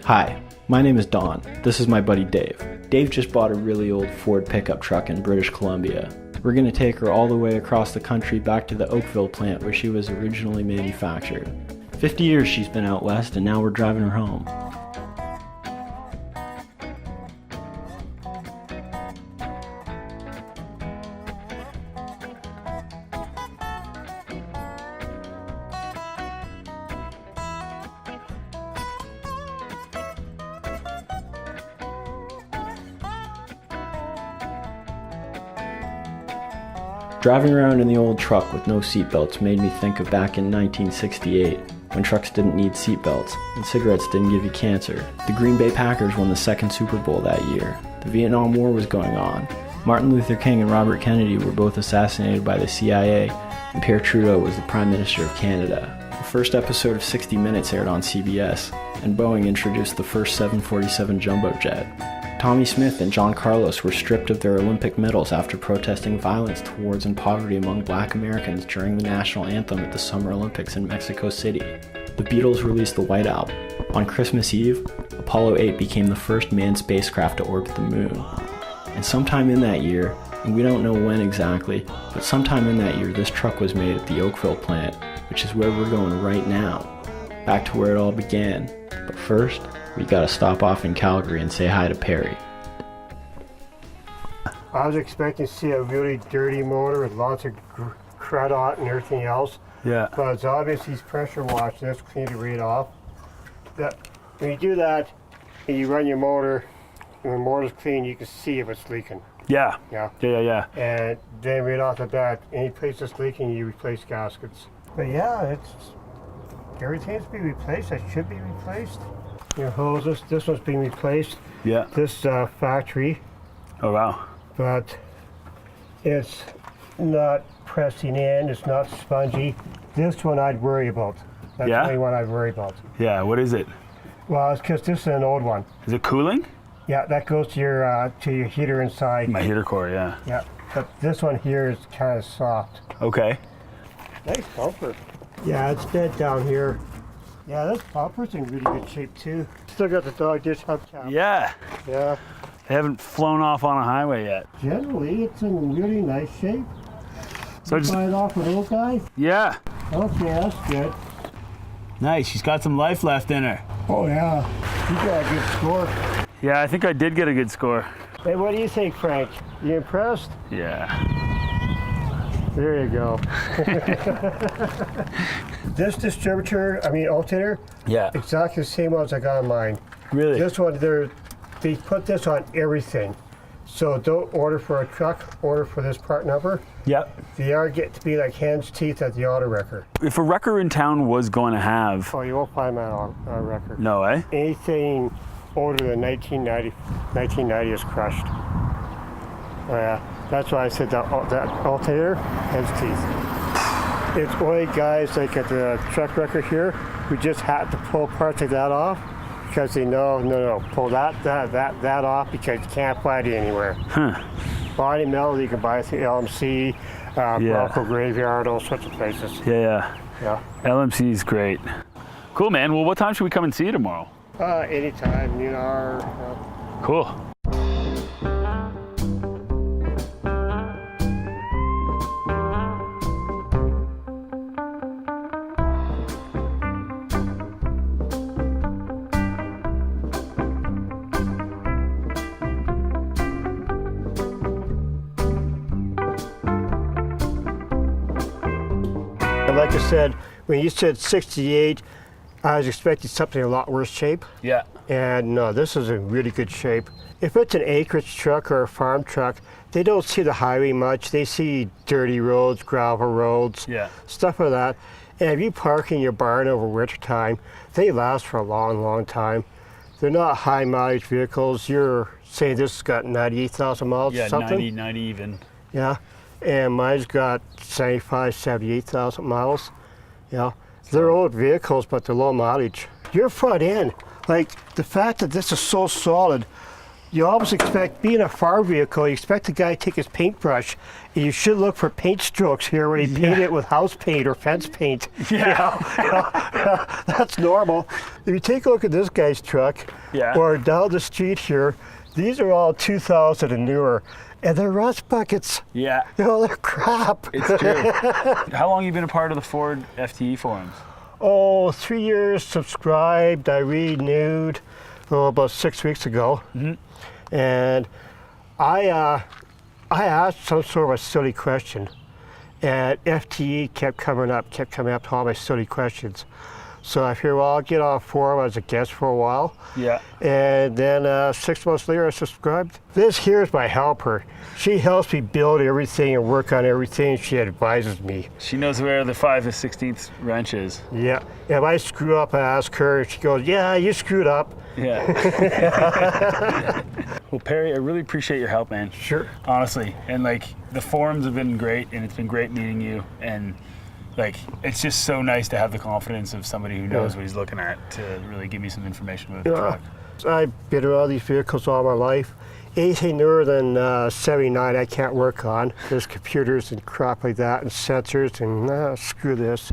Hi, my name is Don. This is my buddy Dave. Dave just bought a really old Ford pickup truck in British Columbia. We're going to take her all the way across the country back to the Oakville plant where she was originally manufactured. 50 years she's been out west and now we're driving her home. Driving around in the old truck with no seatbelts made me think of back in 1968, when trucks didn't need seatbelts and cigarettes didn't give you cancer. The Green Bay Packers won the second Super Bowl that year. The Vietnam War was going on. Martin Luther King and Robert Kennedy were both assassinated by the CIA, and Pierre Trudeau was the Prime Minister of Canada. The first episode of 60 Minutes aired on CBS, and Boeing introduced the first 747 jumbo jet. Tommy Smith and John Carlos were stripped of their Olympic medals after protesting violence towards and poverty among Black Americans during the national anthem at the Summer Olympics in Mexico City. The Beatles released the White Album. On Christmas Eve, Apollo 8 became the first manned spacecraft to orbit the moon. And sometime in that year, and we don't know when exactly, but sometime in that year this truck was made at the Oakville plant, which is where we're going right now, back to where it all began. But first, we gotta stop off in Calgary and say hi to Perry. I was expecting to see a really dirty motor with lots of crud on it and everything else. Yeah. But it's obvious he's pressure washed. Let's clean it right off. When you do that and you run your motor, and the motor's clean, you can see if it's leaking. Yeah. Yeah. And then right off the bat, any place that's leaking, you replace gaskets. But yeah, everything's being replaced. It should be replaced. Your hoses, this one's being replaced. Yeah. This factory. Oh, wow. But it's not pressing in, it's not spongy. This one I'd worry about. That's the only one I'd worry about. Yeah, what is it? Well, it's because this is an old one. Is it cooling? Yeah, that goes to your heater inside. My heater core, yeah. Yeah, but this one here is kind of soft. Okay. Nice bumper. Yeah, it's dead down here. Yeah, this bumper's in really good shape too. Still got the dog dish hubcap. Yeah. Yeah. They haven't flown off on a highway yet. Generally, it's in really nice shape. So just buy it off with old guy? Yeah. Okay, that's good. Nice. She's got some life left in her. Oh yeah, you got a good score. Yeah, I think I did get a good score. Hey, what do you think, Frank? You impressed? Yeah. There you go. This alternator, Yeah. exactly the same ones I got on mine. Really? This one, they put this on everything. So don't order for a truck, order for this part number. Yep. They are getting to be like hen's teeth at the auto wrecker. If a wrecker in town was going to have... Oh, you won't find that on a wrecker. No, eh? Anything older than 1990 is crushed. Oh yeah, that's why I said that alternator has teeth. It's only guys like at the truck wrecker here who just had to pull parts like that off because they know, no, pull that off because you can't find it anywhere. Huh. Body metal you can buy through LMC, Bronco Graveyard, all sorts of places. Yeah. LMC is great. Cool, man. Well, what time should we come and see you tomorrow? Anytime, Cool. Like I said, when you said 68, I was expecting something a lot worse shape. Yeah. And no, this is in really good shape. If it's an acreage truck or a farm truck, they don't see the highway much. They see dirty roads, gravel roads, stuff like that. And if you park in your barn over winter time, they last for a long, long time. They're not high mileage vehicles. You're saying this has got 98,000 miles or something? Yeah, 90 even. Yeah. And mine's got 75, 78,000 miles. Yeah, they're old vehicles, but they're low mileage. Your front end, like the fact that this is so solid, You always expect, being a farm vehicle, you expect the guy to take his paintbrush, and you should look for paint strokes here where he painted it with house paint or fence paint. Yeah. That's normal. If you take a look at this guy's truck, or down the street here, these are all 2000 and newer, and they're rust buckets. Yeah. They're crap. It's true. How long have you been a part of the Ford FTE forums? Oh, 3 years subscribed. I renewed about 6 weeks ago. And I asked some sort of a silly question, and FTE kept coming up to all my silly questions. So I figured, well, I'll get on a forum as a guest for a while. Yeah. And then 6 months later, I subscribed. This here is my helper. She helps me build everything and work on everything. She advises me. She knows where the 5/16 wrench is. Yeah. If I screw up, I ask her, and she goes, yeah, you screwed up. Yeah. Well, Perry, I really appreciate your help, man. Sure. Honestly. And like, the forums have been great, and it's been great meeting you. And like, it's just so nice to have the confidence of somebody who knows what he's looking at to really give me some information about the truck. I've been around these vehicles all my life. Anything newer than 79 I can't work on. There's computers and crap like that and sensors, and screw this.